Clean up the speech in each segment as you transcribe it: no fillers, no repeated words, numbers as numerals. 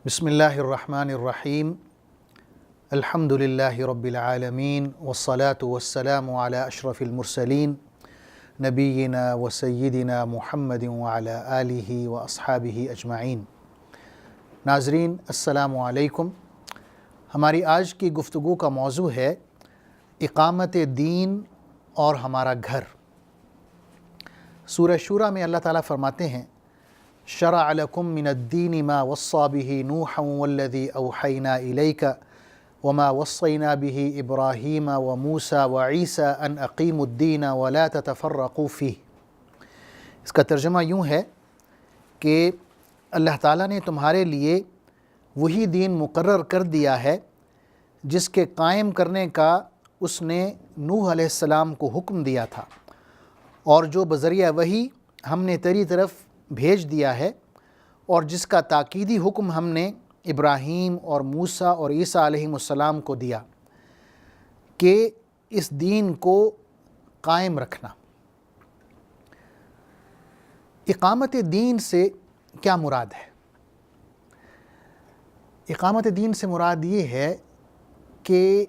بسم اللہ الرحمن الرحیم الحمد للہ رب العالمین والصلاة والسلام علی اشرف المرسلین نبینا و سیدنا محمد وعلی آلہ و اصحابہ اجمعین۔ ناظرین السلام علیکم۔ ہماری آج کی گفتگو کا موضوع ہے اقامت دین اور ہمارا گھر۔ سورہ شورى میں اللہ تعالیٰ فرماتے ہیں شرع لکم من الدین ما وصى به نوحا والذی اوحینا الیک وما وصینا به ابراہیم وموسیٰ وعیسیٰ ان اقیموا الدین ولا تتفرقوا فیہ۔ اس کا ترجمہ یوں ہے کہ اللہ تعالیٰ نے تمہارے لیے وہی دین مقرر کر دیا ہے جس کے قائم کرنے کا اس نے نوح علیہ السلام کو حکم دیا تھا، اور جو بذریعہ وحی ہم نے تیری طرف بھیج دیا ہے، اور جس کا تاکیدی حکم ہم نے ابراہیم اور موسیٰ اور عیسیٰ علیہ السلام کو دیا کہ اس دین کو قائم رکھنا۔ اقامت دین سے کیا مراد ہے؟ اقامت دین سے مراد یہ ہے کہ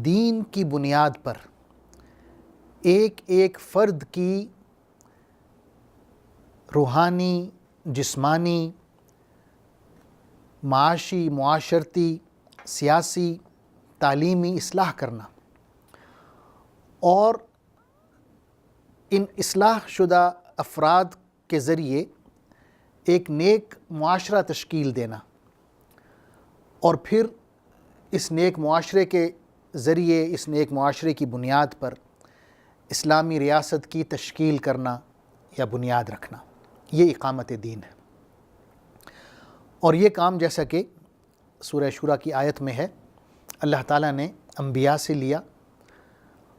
دین کی بنیاد پر ایک ایک فرد کی روحانی، جسمانی، معاشی، معاشرتی، سیاسی، تعلیمی اصلاح کرنا، اور ان اصلاح شدہ افراد کے ذریعے ایک نیک معاشرہ تشکیل دینا، اور پھر اس نیک معاشرے کے ذریعے، اس نیک معاشرے کی بنیاد پر اسلامی ریاست کی تشکیل کرنا یا بنیاد رکھنا، یہ اقامت دین ہے۔ اور یہ کام جیسا کہ سورہ شورى کی آیت میں ہے، اللہ تعالیٰ نے انبیاء سے لیا،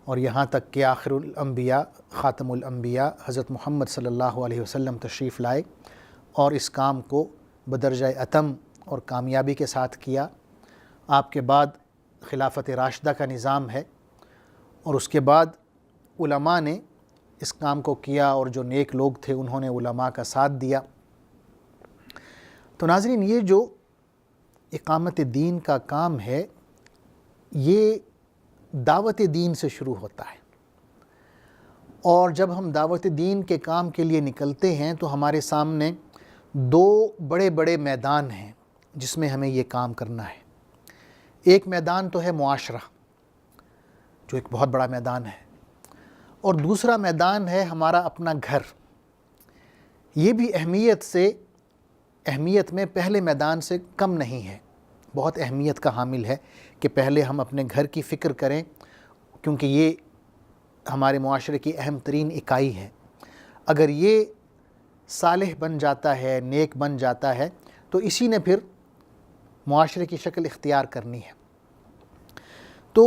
اور یہاں تک کہ آخر الانبیاء، خاتم الانبیاء حضرت محمد صلی اللہ علیہ وسلم تشریف لائے اور اس کام کو بدرجہ اتم اور کامیابی کے ساتھ کیا۔ آپ کے بعد خلافت راشدہ کا نظام ہے، اور اس کے بعد علماء نے اس کام کو کیا، اور جو نیک لوگ تھے انہوں نے علماء کا ساتھ دیا۔ تو ناظرین، یہ جو اقامت دین کا کام ہے یہ دعوت دین سے شروع ہوتا ہے، اور جب ہم دعوت دین کے کام کے لیے نکلتے ہیں تو ہمارے سامنے دو بڑے بڑے میدان ہیں جس میں ہمیں یہ کام کرنا ہے۔ ایک میدان تو ہے معاشرہ، جو ایک بہت بڑا میدان ہے، اور دوسرا میدان ہے ہمارا اپنا گھر۔ یہ بھی اہمیت میں پہلے میدان سے کم نہیں ہے، بہت اہمیت کا حامل ہے کہ پہلے ہم اپنے گھر کی فکر کریں، کیونکہ یہ ہمارے معاشرے کی اہم ترین اکائی ہے۔ اگر یہ صالح بن جاتا ہے، نیک بن جاتا ہے، تو اسی نے پھر معاشرے کی شکل اختیار کرنی ہے۔ تو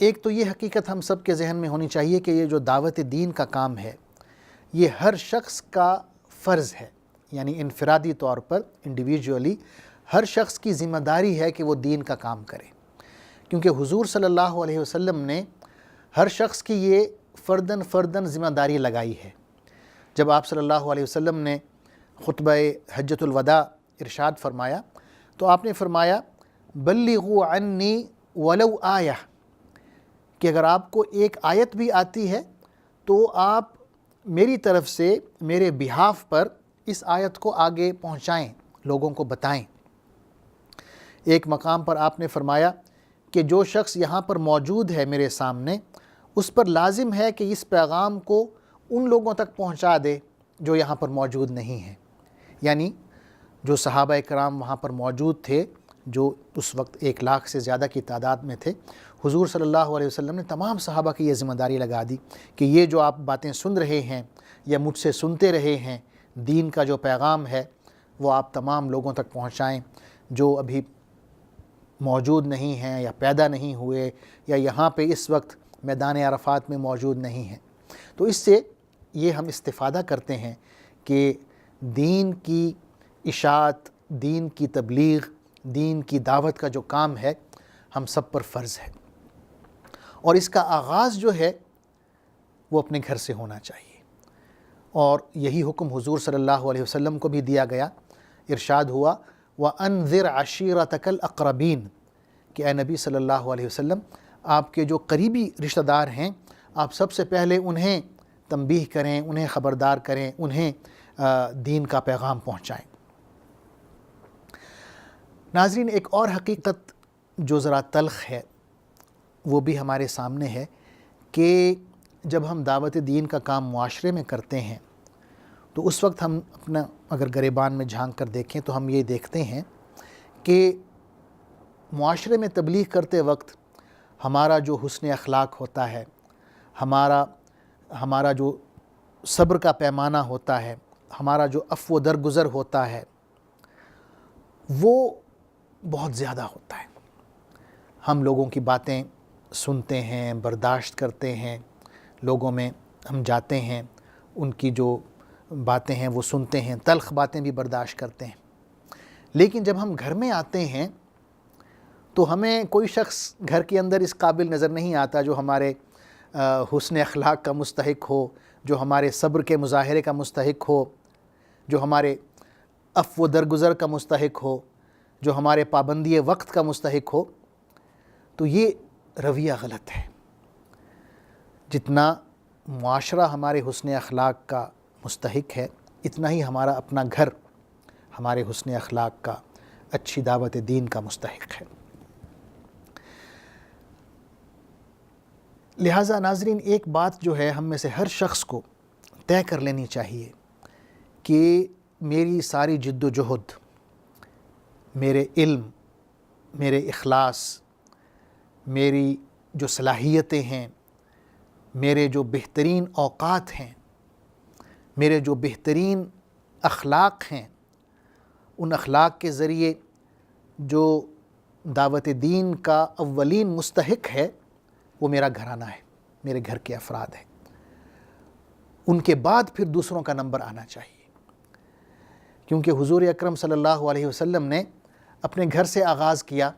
ایک تو یہ حقیقت ہم سب کے ذہن میں ہونی چاہیے کہ یہ جو دعوت دین کا کام ہے یہ ہر شخص کا فرض ہے، یعنی انفرادی طور پر، انڈیویجولی ہر شخص کی ذمہ داری ہے کہ وہ دین کا کام کرے، کیونکہ حضور صلی اللہ علیہ وسلم نے ہر شخص کی یہ فرداً ذمہ داری لگائی ہے۔ جب آپ صلی اللہ علیہ وسلم نے خطبہ حجۃ الوداع ارشاد فرمایا تو آپ نے فرمایا بلغوا عنی ولو آیہ، کہ اگر آپ کو ایک آیت بھی آتی ہے تو آپ میری طرف سے، میرے بہاف پر اس آیت کو آگے پہنچائیں، لوگوں کو بتائیں۔ ایک مقام پر آپ نے فرمایا کہ جو شخص یہاں پر موجود ہے میرے سامنے، اس پر لازم ہے کہ اس پیغام کو ان لوگوں تک پہنچا دے جو یہاں پر موجود نہیں ہیں۔ یعنی جو صحابہ کرام وہاں پر موجود تھے، جو اس وقت 1,00,000 سے زیادہ کی تعداد میں تھے، حضور صلی اللہ علیہ وسلم نے تمام صحابہ کی یہ ذمہ داری لگا دی کہ یہ جو آپ باتیں سن رہے ہیں یا مجھ سے سنتے رہے ہیں، دین کا جو پیغام ہے وہ آپ تمام لوگوں تک پہنچائیں، جو ابھی موجود نہیں ہیں یا پیدا نہیں ہوئے یا یہاں پہ اس وقت میدان عرفات میں موجود نہیں ہیں۔ تو اس سے یہ ہم استفادہ کرتے ہیں کہ دین کی اشاعت، دین کی تبلیغ، دین کی دعوت کا جو کام ہے ہم سب پر فرض ہے، اور اس کا آغاز جو ہے وہ اپنے گھر سے ہونا چاہیے۔ اور یہی حکم حضور صلی اللہ علیہ وسلم کو بھی دیا گیا۔ ارشاد ہوا وَأَنذِرْ عَشِيرَتَكَ الْأَقْرَبِينَ کہ اے نبی صلی اللہ علیہ وسلم آپ کے جو قریبی رشتہ دار ہیں آپ سب سے پہلے انہیں تنبیہ کریں، انہیں خبردار کریں، انہیں دین کا پیغام پہنچائیں۔ ناظرین، ایک اور حقیقت جو ذرا تلخ ہے وہ بھی ہمارے سامنے ہے کہ جب ہم دعوت دین کا کام معاشرے میں کرتے ہیں تو اس وقت ہم اپنا اگر گریبان میں جھانک کر دیکھیں تو ہم یہ دیکھتے ہیں کہ معاشرے میں تبلیغ کرتے وقت ہمارا جو حسن اخلاق ہوتا ہے، ہمارا جو صبر کا پیمانہ ہوتا ہے، ہمارا جو عفو و درگزر ہوتا ہے وہ بہت زیادہ ہوتا ہے۔ ہم لوگوں کی باتیں سنتے ہیں، برداشت کرتے ہیں، لوگوں میں ہم جاتے ہیں، ان کی جو باتیں ہیں وہ سنتے ہیں، تلخ باتیں بھی برداشت کرتے ہیں۔ لیکن جب ہم گھر میں آتے ہیں تو ہمیں کوئی شخص گھر کے اندر اس قابل نظر نہیں آتا جو ہمارے حسن اخلاق کا مستحق ہو، جو ہمارے صبر کے مظاہرے کا مستحق ہو، جو ہمارے عفو و درگزر کا مستحق ہو، جو ہمارے پابندی وقت کا مستحق ہو۔ تو یہ رویہ غلط ہے۔ جتنا معاشرہ ہمارے حسن اخلاق کا مستحق ہے اتنا ہی ہمارا اپنا گھر ہمارے حسن اخلاق کا، اچھی دعوت دین کا مستحق ہے۔ لہٰذا ناظرین، ایک بات جو ہے ہم میں سے ہر شخص کو طے کر لینی چاہیے کہ میری ساری جد و جہد، میرے علم، میرے اخلاص، میری جو صلاحیتیں ہیں، میرے جو بہترین اوقات ہیں، میرے جو بہترین اخلاق ہیں، ان اخلاق کے ذریعے جو دعوت دین کا اولین مستحق ہے وہ میرا گھرانہ ہے، میرے گھر کے افراد ہیں۔ ان کے بعد پھر دوسروں کا نمبر آنا چاہیے، کیونکہ حضور اکرم صلی اللہ علیہ وسلم نے اپنے گھر سے آغاز کیا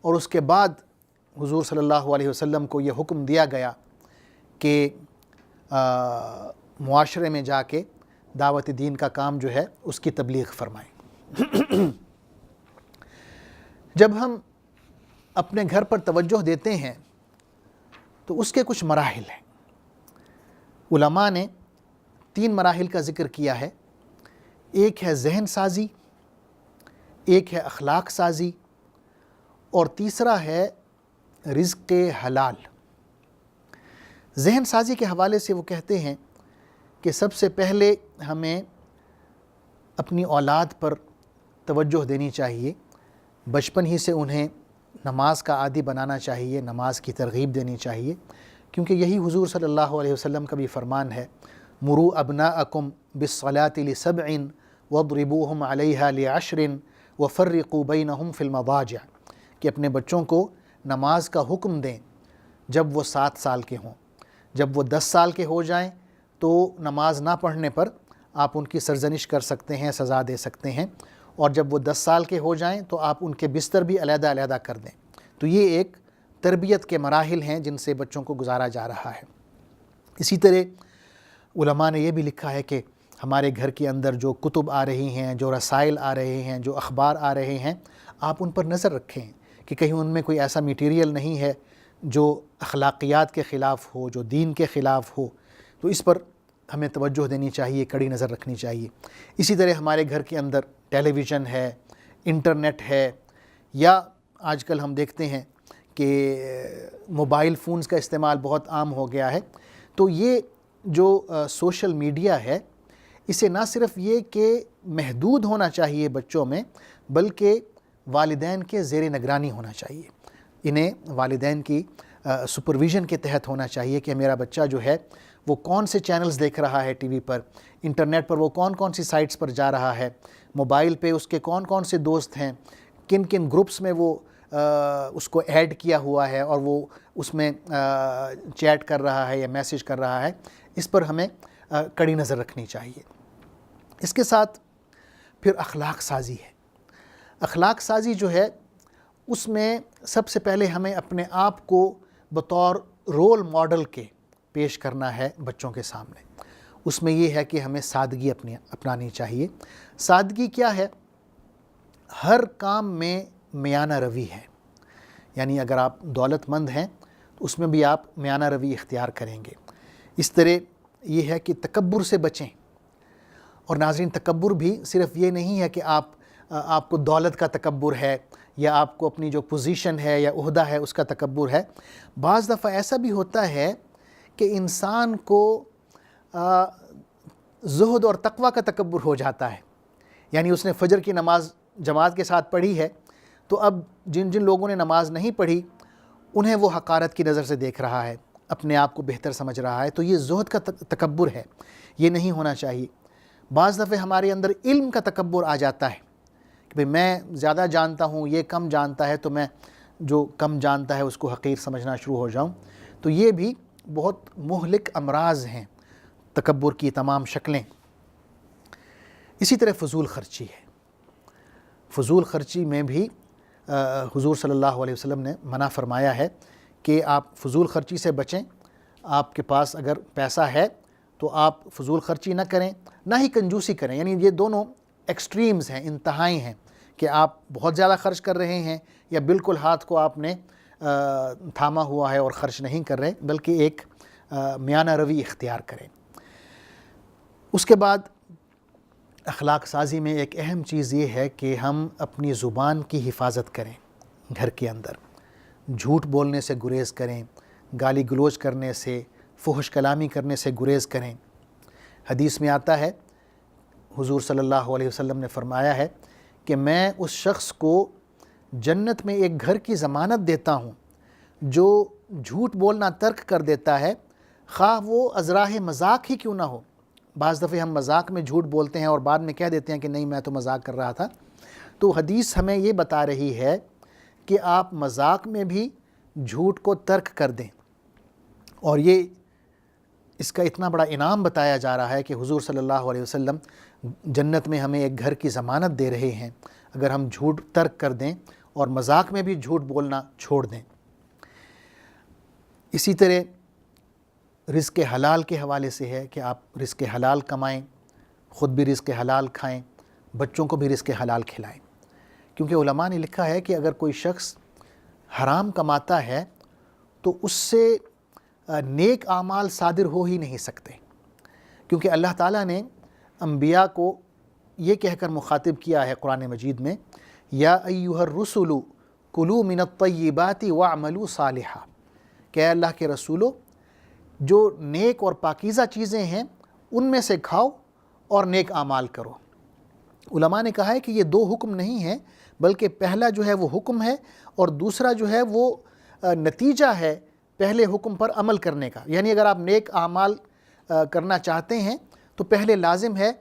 اور اس کے بعد حضور صلی اللہ علیہ وسلم کو یہ حکم دیا گیا کہ معاشرے میں جا کے دعوت دین کا کام جو ہے اس کی تبلیغ فرمائیں۔ جب ہم اپنے گھر پر توجہ دیتے ہیں تو اس کے کچھ مراحل ہیں۔ علماء نے 3 مراحل کا ذکر کیا ہے۔ ایک ہے ذہن سازی، ایک ہے اخلاق سازی، اور تیسرا ہے رزق حلال۔ ذہن سازی کے حوالے سے وہ کہتے ہیں کہ سب سے پہلے ہمیں اپنی اولاد پر توجہ دینی چاہیے، بچپن ہی سے انہیں نماز کا عادی بنانا چاہیے، نماز کی ترغیب دینی چاہیے، کیونکہ یہی حضور صلی اللہ علیہ وسلم کا بھی فرمان ہے، مروا ابناءکم بالصلاۃ لسبع واضربوہم علیہا لعشر وفرقوا بینہم فی المضاجع، کہ اپنے بچوں کو نماز کا حکم دیں جب وہ 7 سال کے ہوں۔ جب وہ 10 سال کے ہو جائیں تو نماز نہ پڑھنے پر آپ ان کی سرزنش کر سکتے ہیں، سزا دے سکتے ہیں، اور جب وہ 10 سال کے ہو جائیں تو آپ ان کے بستر بھی علیحدہ علیحدہ کر دیں۔ تو یہ ایک تربیت کے مراحل ہیں جن سے بچوں کو گزارا جا رہا ہے۔ اسی طرح علماء نے یہ بھی لکھا ہے کہ ہمارے گھر کے اندر جو کتب آ رہی ہیں، جو رسائل آ رہے ہیں، جو اخبار آ رہے ہیں، آپ ان پر نظر رکھیں کہ کہیں ان میں کوئی ایسا میٹیریل نہیں ہے جو اخلاقیات کے خلاف ہو، جو دین کے خلاف ہو۔ تو اس پر ہمیں توجہ دینی چاہیے، کڑی نظر رکھنی چاہیے۔ اسی طرح ہمارے گھر کے اندر ٹیلی ویژن ہے، انٹرنیٹ ہے، یا آج کل ہم دیکھتے ہیں کہ موبائل فونز کا استعمال بہت عام ہو گیا ہے۔ تو یہ جو سوشل میڈیا ہے، اسے نہ صرف یہ کہ محدود ہونا چاہیے بچوں میں، بلکہ والدین کے زیر نگرانی ہونا چاہیے۔ انہیں والدین کی سپرویژن کے تحت ہونا چاہیے کہ میرا بچہ جو ہے وہ کون سے چینلز دیکھ رہا ہے ٹی وی پر، انٹرنیٹ پر وہ کون کون سی سائٹس پر جا رہا ہے، موبائل پہ اس کے کون کون سے دوست ہیں، کن کن گروپس میں وہ اس کو ایڈ کیا ہوا ہے اور وہ اس میں چیٹ کر رہا ہے یا میسیج کر رہا ہے۔ اس پر ہمیں کڑی نظر رکھنی چاہیے۔ اس کے ساتھ پھر اخلاق سازی ہے۔ اخلاق سازی جو ہے اس میں سب سے پہلے ہمیں اپنے آپ کو بطور رول ماڈل کے پیش کرنا ہے بچوں کے سامنے۔ اس میں یہ ہے کہ ہمیں سادگی اپنانی چاہیے۔ سادگی کیا ہے؟ ہر کام میں میانہ روی ہے، یعنی اگر آپ دولت مند ہیں تو اس میں بھی آپ میانہ روی اختیار کریں گے۔ اس طرح یہ ہے کہ تکبر سے بچیں۔ اور ناظرین، تکبر بھی صرف یہ نہیں ہے کہ آپ کو دولت کا تکبر ہے یا آپ کو اپنی جو پوزیشن ہے یا عہدہ ہے اس کا تکبر ہے۔ بعض دفعہ ایسا بھی ہوتا ہے کہ انسان کو زہد اور تقوی کا تکبر ہو جاتا ہے، یعنی اس نے فجر کی نماز جماعت کے ساتھ پڑھی ہے، تو اب جن لوگوں نے نماز نہیں پڑھی انہیں وہ حقارت کی نظر سے دیکھ رہا ہے، اپنے آپ کو بہتر سمجھ رہا ہے، تو یہ زہد کا تکبر ہے، یہ نہیں ہونا چاہیے۔ بعض دفعے ہمارے اندر علم کا تکبر آ جاتا ہے کہ بھئی میں زیادہ جانتا ہوں، یہ کم جانتا ہے، تو میں جو کم جانتا ہے اس کو حقیر سمجھنا شروع ہو جاؤں۔ تو یہ بھی بہت مہلک امراض ہیں تکبر کی تمام شکلیں۔ اسی طرح فضول خرچی ہے۔ فضول خرچی میں بھی حضور صلی اللہ علیہ وسلم نے منع فرمایا ہے کہ آپ فضول خرچی سے بچیں۔ آپ کے پاس اگر پیسہ ہے تو آپ فضول خرچی نہ کریں، نہ ہی کنجوسی کریں، یعنی یہ دونوں ایکسٹریمز ہیں، انتہائی ہیں، کہ آپ بہت زیادہ خرچ کر رہے ہیں یا بالکل ہاتھ کو آپ نے تھاما ہوا ہے اور خرچ نہیں کر رہے، بلکہ ایک میانہ روی اختیار کریں۔ اس کے بعد اخلاق سازی میں ایک اہم چیز یہ ہے کہ ہم اپنی زبان کی حفاظت کریں۔ گھر کے اندر جھوٹ بولنے سے گریز کریں، گالی گلوچ کرنے سے، فحش کلامی کرنے سے گریز کریں۔ حدیث میں آتا ہے، حضور صلی اللہ علیہ وسلم نے فرمایا ہے کہ میں اس شخص کو جنت میں ایک گھر کی ضمانت دیتا ہوں جو جھوٹ بولنا ترک کر دیتا ہے، خواہ وہ ازراہ مذاق ہی کیوں نہ ہو۔ بعض دفعے ہم مذاق میں جھوٹ بولتے ہیں اور بعد میں کہہ دیتے ہیں کہ نہیں، میں تو مذاق کر رہا تھا۔ تو حدیث ہمیں یہ بتا رہی ہے کہ آپ مذاق میں بھی جھوٹ کو ترک کر دیں، اور یہ اس کا اتنا بڑا انعام بتایا جا رہا ہے کہ حضور صلی اللہ علیہ وسلم جنت میں ہمیں ایک گھر کی ضمانت دے رہے ہیں اگر ہم جھوٹ ترک کر دیں اور مذاق میں بھی جھوٹ بولنا چھوڑ دیں۔ اسی طرح رزق حلال کے حوالے سے ہے کہ آپ رزق حلال کمائیں، خود بھی رزق حلال کھائیں، بچوں کو بھی رزق حلال کھلائیں، کیونکہ علماء نے لکھا ہے کہ اگر کوئی شخص حرام کماتا ہے تو اس سے نیک اعمال صادر ہو ہی نہیں سکتے، کیونکہ اللہ تعالیٰ نے انبیاء کو یہ کہہ کر مخاطب کیا ہے قرآن مجید میں، یا ایھا الرسل کلوا من الطیبات واعملوا صالحا، کہ اے اللہ کے رسولو جو نیک اور پاکیزہ چیزیں ہیں ان میں سے کھاؤ اور نیک اعمال کرو۔ علماء نے کہا ہے کہ یہ دو حکم نہیں ہیں، بلکہ پہلا جو ہے وہ حکم ہے اور دوسرا جو ہے وہ نتیجہ ہے پہلے حکم پر عمل کرنے کا۔ یعنی اگر آپ نیک اعمال کرنا چاہتے ہیں تو پہلے لازم ہے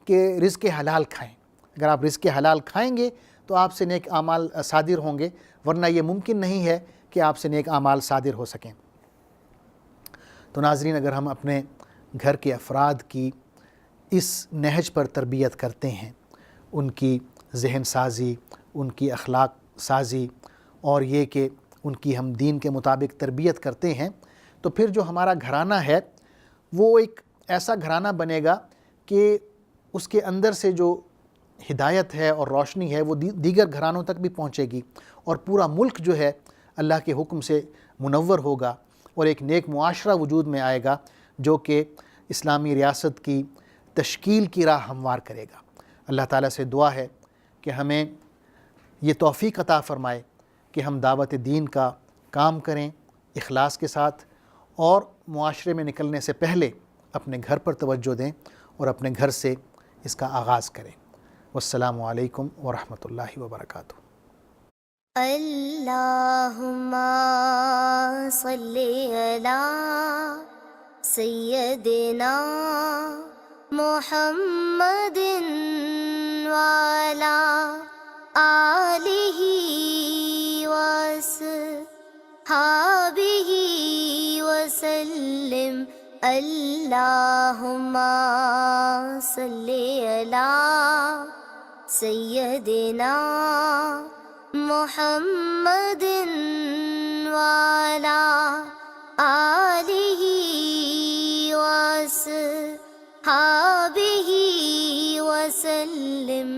کہ رزق حلال کھائیں۔ اگر آپ رزق حلال کھائیں گے تو آپ سے نیک اعمال صادر ہوں گے، ورنہ یہ ممکن نہیں ہے کہ آپ سے نیک اعمال صادر ہو سکیں۔ تو ناظرین، اگر ہم اپنے گھر کے افراد کی اس نہج پر تربیت کرتے ہیں، ان کی ذہن سازی، ان کی اخلاق سازی، اور یہ کہ ان کی ہم دین کے مطابق تربیت کرتے ہیں، تو پھر جو ہمارا گھرانہ ہے وہ ایک ایسا گھرانہ بنے گا کہ اس کے اندر سے جو ہدایت ہے اور روشنی ہے وہ دیگر گھرانوں تک بھی پہنچے گی، اور پورا ملک جو ہے اللہ کے حکم سے منور ہوگا، اور ایک نیک معاشرہ وجود میں آئے گا جو کہ اسلامی ریاست کی تشکیل کی راہ ہموار کرے گا۔ اللہ تعالیٰ سے دعا ہے کہ ہمیں یہ توفیق عطا فرمائے کہ ہم دعوت دین کا کام کریں اخلاص کے ساتھ، اور معاشرے میں نکلنے سے پہلے اپنے گھر پر توجہ دیں اور اپنے گھر سے اس کا آغاز کریں۔ والسلام علیکم ورحمۃ اللہ وبرکاتہ۔ اللہم صلی علی سیدنا محمد وعلی آلہ وصحبہ وسلم۔ اللہم صلی علی سیدنا محمد وعلی آلہ وصحبہ وسلم۔